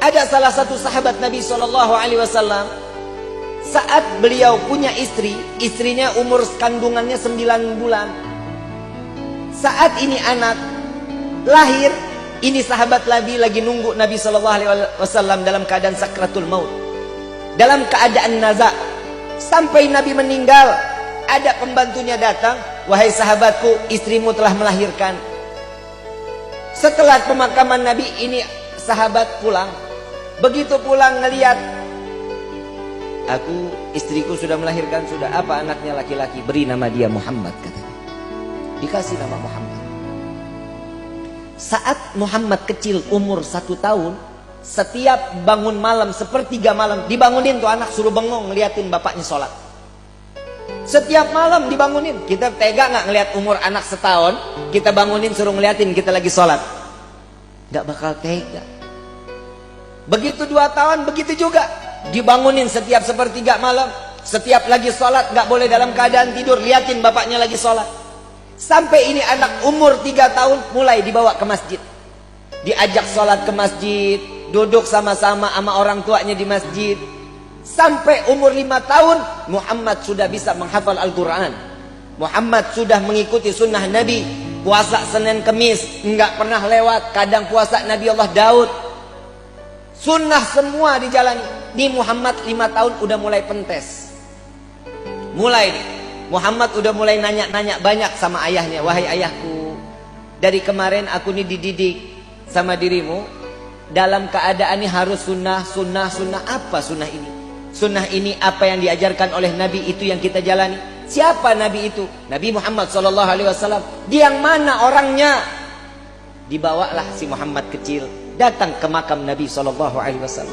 Ada salah satu sahabat Nabi SAW, saat beliau punya istri, istrinya umur kandungannya 9 bulan. Saat ini anak lahir, ini sahabat lagi nunggu Nabi SAW dalam keadaan sakratul maut, dalam keadaan naza. Sampai Nabi meninggal, ada pembantunya datang, "Wahai sahabatku, istrimu telah melahirkan." Setelah pemakaman Nabi, ini sahabat pulang. Begitu pulang ngelihat, istriku sudah melahirkan, sudah. Apa anaknya? Laki-laki. Beri nama dia Muhammad, katanya. Dikasih nama Muhammad. Saat Muhammad kecil umur 1 tahun, setiap bangun malam, sepertiga malam, dibangunin tuh anak, suruh bengong ngeliatin bapaknya sholat. Setiap malam dibangunin. Kita tega nggak ngeliat umur anak setahun, kita bangunin suruh ngeliatin kita lagi sholat? Nggak bakal tega. Begitu 2 tahun, begitu juga. Dibangunin setiap sepertiga malam. Setiap lagi sholat, nggak boleh dalam keadaan tidur, liatin bapaknya lagi sholat. Sampai ini anak umur 3 tahun, mulai dibawa ke masjid. Diajak sholat ke masjid, duduk sama-sama sama orang tuanya di masjid. Sampai umur 5 tahun, Muhammad sudah bisa menghafal Al-Quran. Muhammad sudah mengikuti sunnah Nabi. Puasa Senin Kemis, nggak pernah lewat. Kadang puasa Nabi Allah Daud. Sunnah semua dijalani. Di Muhammad 5 tahun udah mulai pentes. Mulai nih, Muhammad udah mulai nanya-nanya banyak sama ayahnya. "Wahai ayahku, dari kemarin aku nih dididik sama dirimu, dalam keadaan ini harus sunnah. Apa sunnah ini? Sunnah ini apa yang diajarkan oleh Nabi, itu yang kita jalani." Siapa Nabi itu? Nabi Muhammad SAW. Dia yang mana orangnya? Dibawalah si Muhammad kecil datang ke makam Nabi SAW.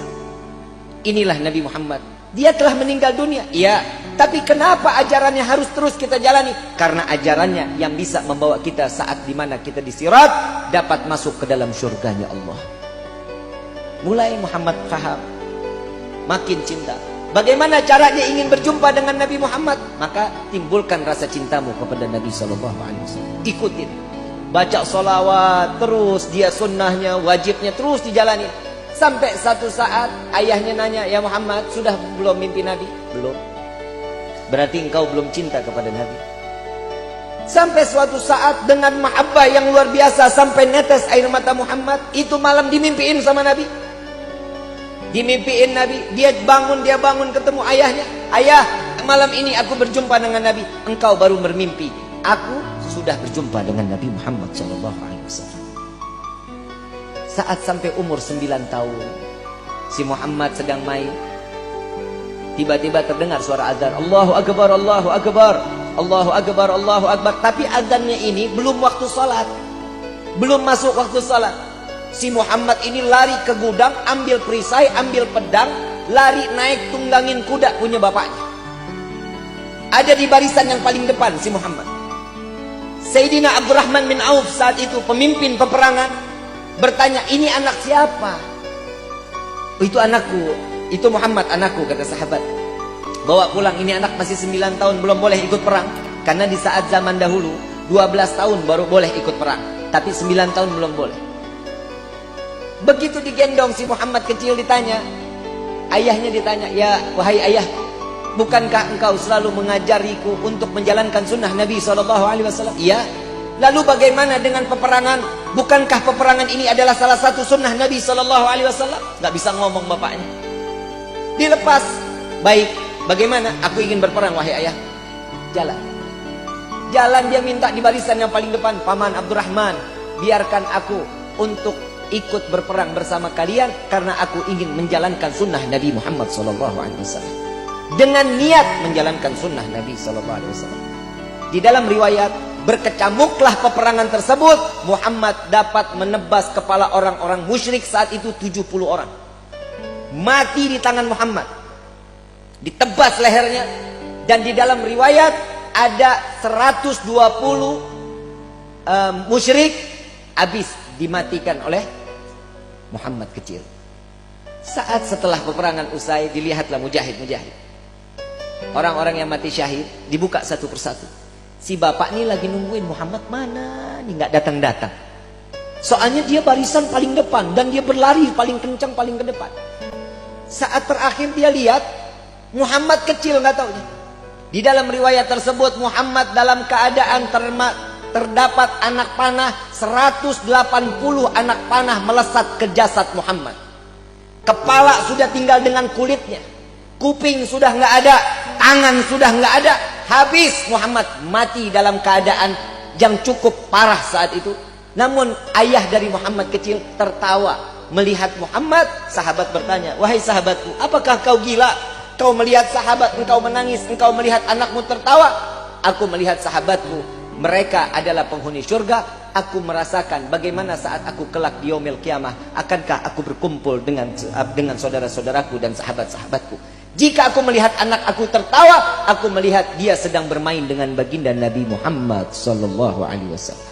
Inilah Nabi Muhammad. Dia telah meninggal dunia, iya. Tapi kenapa ajarannya harus terus kita jalani? Karena ajarannya yang bisa membawa kita saat dimana kita di sirat, dapat masuk ke dalam surganya Allah. Mulai Muhammad faham, makin cinta. Bagaimana caranya ingin berjumpa dengan Nabi Muhammad? Maka timbulkan rasa cintamu kepada Nabi SAW. Ikutin. Baca sholawat terus, dia sunnahnya, wajibnya terus dijalani. Sampai satu saat ayahnya nanya, "Ya Muhammad, sudah belum mimpi Nabi?" "Belum." "Berarti engkau belum cinta kepada Nabi." Sampai suatu saat dengan mahabbah yang luar biasa, sampai netes air mata Muhammad. Itu malam dimimpiin sama Nabi. Dimimpiin Nabi, dia bangun ketemu ayahnya. "Ayah, malam ini aku berjumpa dengan Nabi." "Engkau baru bermimpi, aku sudah berjumpa dengan Nabi Muhammad SAW." Saat sampai umur 9 tahun, si Muhammad sedang main. Tiba-tiba terdengar suara azan. Allahu Akbar, Allahu Akbar, Allahu Akbar, Allahu Akbar. Tapi azannya ini belum waktu salat, belum masuk waktu salat. Si Muhammad ini lari ke gudang, ambil perisai, ambil pedang, lari naik tunggangin kuda punya bapaknya. Ada di barisan yang paling depan si Muhammad. Sayyidina Abdurrahman bin Auf saat itu pemimpin peperangan, bertanya, "Ini anak siapa?" "Oh, itu anakku, itu Muhammad anakku," kata sahabat. "Bawa pulang, ini anak masih 9 tahun, belum boleh ikut perang." Karena di saat zaman dahulu 12 tahun baru boleh ikut perang, tapi 9 tahun belum boleh. Begitu digendong si Muhammad kecil, ditanya, ayahnya ditanya, "Ya wahai ayah, bukankah engkau selalu mengajariku untuk menjalankan sunnah Nabi SAW?" "Iya." "Lalu bagaimana dengan peperangan? Bukankah peperangan ini adalah salah satu sunnah Nabi SAW?" Gak bisa ngomong bapaknya. Dilepas. "Baik, bagaimana? Aku ingin berperang wahai ayah." Jalan. Jalan dia minta di barisan yang paling depan, "Paman Abdurrahman, biarkan aku untuk ikut berperang bersama kalian, karena aku ingin menjalankan sunnah Nabi Muhammad SAW." Dengan niat menjalankan sunnah Nabi SAW. Di dalam riwayat, berkecamuklah peperangan tersebut. Muhammad dapat menebas kepala orang-orang musyrik saat itu 70 orang. Mati di tangan Muhammad. Ditebas lehernya. Dan di dalam riwayat ada 120 musyrik habis dimatikan oleh Muhammad kecil. Saat setelah peperangan usai, dilihatlah mujahid-mujahid. Orang-orang yang mati syahid dibuka satu persatu. Si bapak ini lagi nungguin Muhammad mana nih, nggak datang-datang. Soalnya dia barisan paling depan dan dia berlari paling kencang paling ke depan. Saat terakhir dia lihat Muhammad kecil, nggak tahu. Di dalam riwayat tersebut Muhammad dalam keadaan terdapat anak panah 180 anak panah melesat ke jasad Muhammad. Kepala sudah tinggal dengan kulitnya, kuping sudah nggak ada, tangan sudah nggak ada, habis Muhammad mati dalam keadaan yang cukup parah saat itu. Namun ayah dari Muhammad kecil tertawa melihat Muhammad. Sahabat bertanya, wahai sahabatku, apakah kau gila? Kau melihat sahabat engkau menangis, engkau melihat anakmu tertawa. Aku melihat sahabatku, mereka adalah penghuni surga. Aku merasakan bagaimana saat aku kelak di yaumil kiamah, akankah aku berkumpul dengan saudara-saudaraku dan sahabat-sahabatku. Jika aku melihat anak aku tertawa, aku melihat dia sedang bermain dengan baginda Nabi Muhammad sallallahu alaihi wasallam.